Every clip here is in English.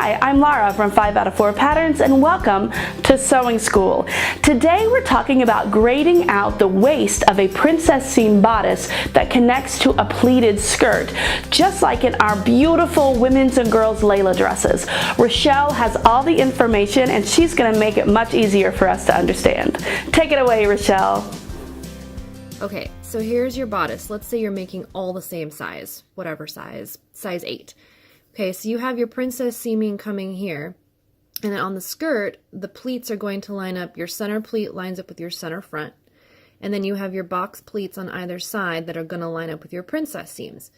Hi, I'm Lara from 5 out of 4 Patterns, and welcome to Sewing School. Today we're talking about grading out the waist of a princess seam bodice that connects to a pleated skirt, just like in our beautiful women's and girls' Layla dresses. Rachelle has all the information and she's going to make it much easier for us to understand. Take it away, Rachelle. Okay, so here's your bodice. Let's say you're making all the same size, whatever size 8. Okay, so you have your princess seaming coming here, and then on the skirt, the pleats are going to line up. Your center pleat lines up with your center front, and then you have your box pleats on either side that are going to line up with your princess seams.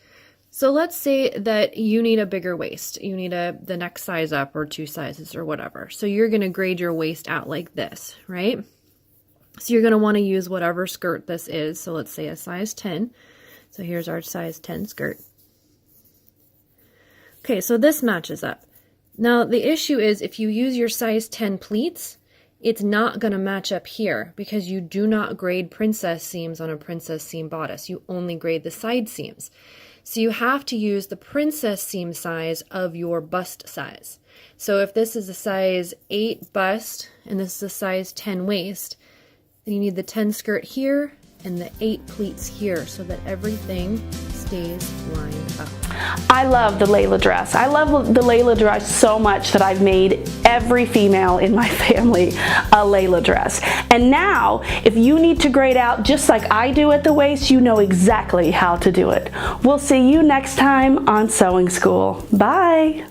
So let's say that you need a bigger waist. You need the next size up or 2 sizes or whatever. So you're going to grade your waist out like this, right? So you're going to want to use whatever skirt this is. So let's say a size 10. So here's our size 10 skirt. Okay, so this matches up. Now the issue is if you use your size 10 pleats, it's not going to match up here because you do not grade princess seams on a princess seam bodice. You only grade the side seams. So you have to use the princess seam size of your bust size. So if this is a size 8 bust and this is a size 10 waist, then you need the 10 skirt here and the 8 pleats here so that everything stays lined up. I love the Layla dress. I love the Layla dress so much that I've made every female in my family a Layla dress. And now, if you need to grade out just like I do at the waist, you know exactly how to do it. We'll see you next time on Sewing School. Bye.